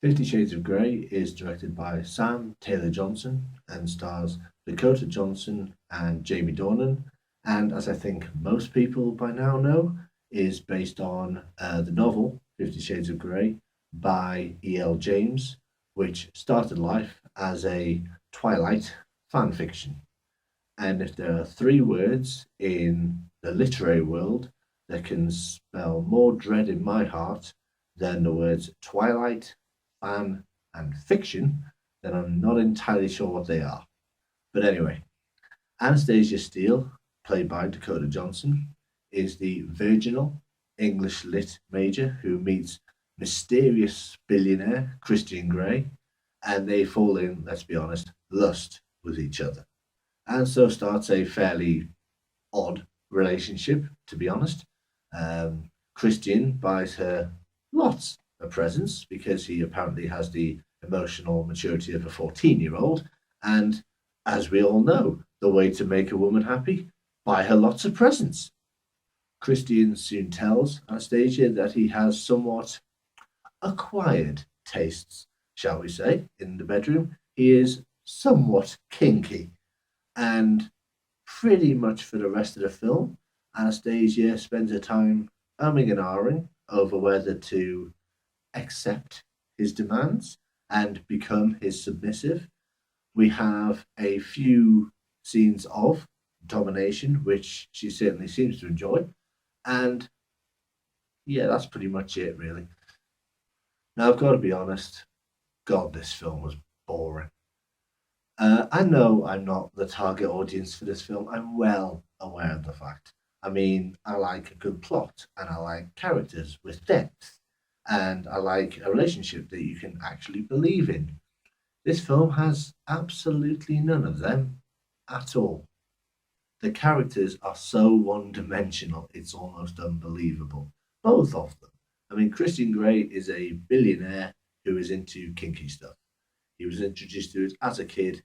Fifty Shades of Grey is directed by Sam Taylor Johnson and stars Dakota Johnson and Jamie Dornan. And as I think most people by now know, is based on the novel Fifty Shades of Grey by E.L. James, which started life as a Twilight fan fiction. And if there are three words in the literary world that can spell more dread in my heart than the words Twilight, fan, and fiction, then I'm not entirely sure what they are. But anyway, Anastasia Steele, played by Dakota Johnson, is the virginal English lit major who meets mysterious billionaire Christian Grey, and they fall in, let's be honest, lust with each other. And so starts a fairly odd relationship, to be honest. Christian buys her lots of presents because he apparently has the emotional maturity of a 14-year-old. And as we all know, the way to make a woman happy, buy her lots of presents. Christian soon tells Anastasia that he has somewhat acquired tastes, shall we say, in the bedroom. He is somewhat kinky. And pretty much for the rest of the film, Anastasia spends her time umming and ahhing over whether to accept his demands and become his submissive. We have a few scenes of domination, which she certainly seems to enjoy. And yeah, that's pretty much it, really. Now, I've got to be honest, God, this film was boring. I know I'm not the target audience for this film. I'm well aware of the fact. I mean, I like a good plot and I like characters with depth and I like a relationship that you can actually believe in. This film has absolutely none of them at all. The characters are so one dimensional, it's almost unbelievable. Both of them. I mean, Christian Grey is a billionaire who is into kinky stuff. He was introduced to it as a kid.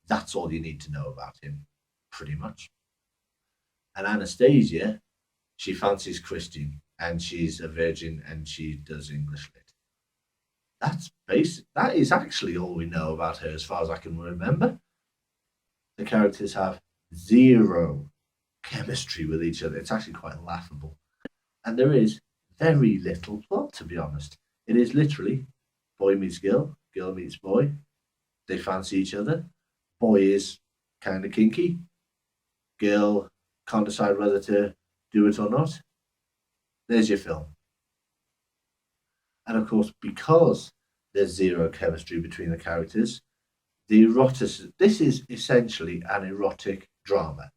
That's all you need to know about him, pretty much. And Anastasia, she fancies Christian and she's a virgin and she does English lit. That's basic. That is actually all we know about her as far as I can remember. The characters have zero chemistry with each other. It's actually quite laughable. And there is very little plot, to be honest. It is literally boy meets girl meets boy. They fancy each other. Boy is kind of kinky. Girl can't decide whether to do it or not. There's your film. And of course, because there's zero chemistry between the characters, the eroticism, this is essentially an erotic drama.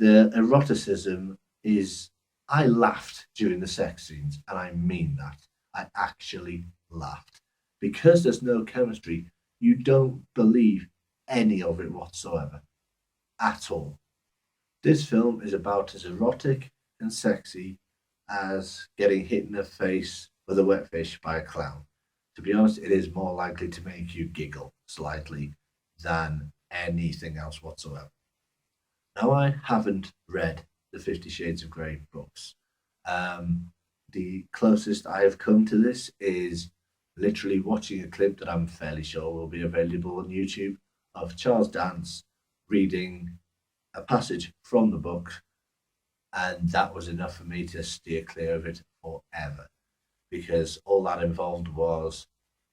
The eroticism is, I laughed during the sex scenes, and I mean that. I actually laughed. Because there's no chemistry, you don't believe any of it whatsoever. At all. This film is about as erotic and sexy as getting hit in the face with a wet fish by a clown. To be honest, it is more likely to make you giggle slightly than anything else whatsoever. Now, I haven't read the Fifty Shades of Grey books. The closest I have come to this is literally watching a clip that I'm fairly sure will be available on YouTube of Charles Dance reading a passage from the book, and that was enough for me to steer clear of it forever because all that involved was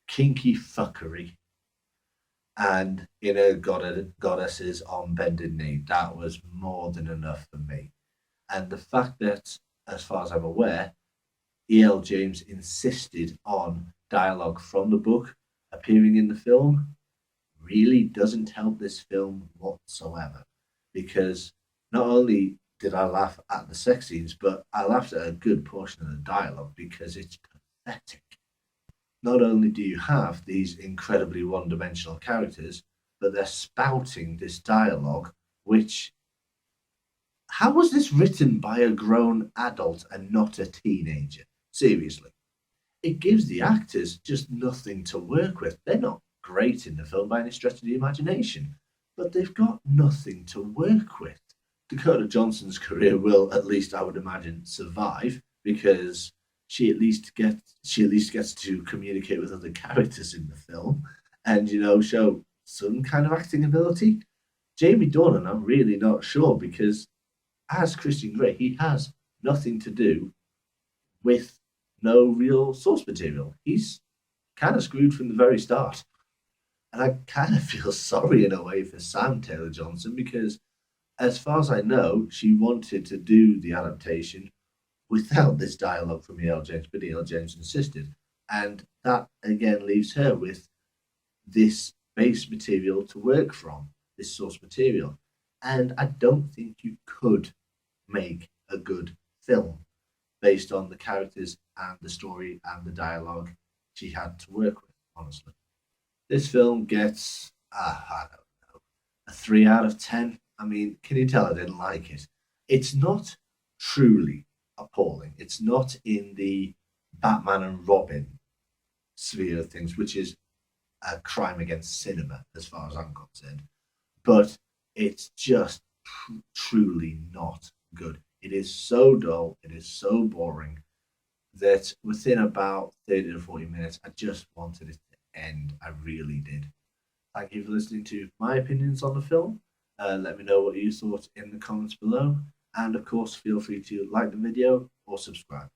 kinky fuckery and inner goddesses on bended knee. That was more than enough for me. And the fact that, as far as I'm aware, E.L. James insisted on dialogue from the book appearing in the film really doesn't help this film whatsoever. Because not only did I laugh at the sex scenes, but I laughed at a good portion of the dialogue because it's pathetic. Not only do you have these incredibly one dimensional characters, but they're spouting this dialogue, which, how was this written by a grown adult and not a teenager? Seriously. It gives the actors just nothing to work with. They're not great in the film by any stretch of the imagination, but they've got nothing to work with. Dakota Johnson's career will, at least I would imagine, survive because she at least gets to communicate with other characters in the film, and show some kind of acting ability. Jamie Dornan, I'm really not sure because as Christian Grey, he has nothing to do with no real source material. He's kind of screwed from the very start. And I kind of feel sorry in a way for Sam Taylor Johnson because, as far as I know, she wanted to do the adaptation without this dialogue from E.L. James, but E.L. James insisted. And that again leaves her with this base material to work from, this source material. And I don't think you could make a good film based on the characters and the story and the dialogue she had to work with, honestly. This film gets, I don't know, a 3 out of 10. I mean, can you tell I didn't like it? It's not truly appalling. It's not in the Batman and Robin sphere of things, which is a crime against cinema, as far as I'm concerned. But it's just truly not good. It is so dull, it is so boring that within about 30 to 40 minutes, I just wanted it to end. I really did. Thank you for listening to my opinions on the film. Let me know what you thought in the comments below. And of course, feel free to like the video or subscribe.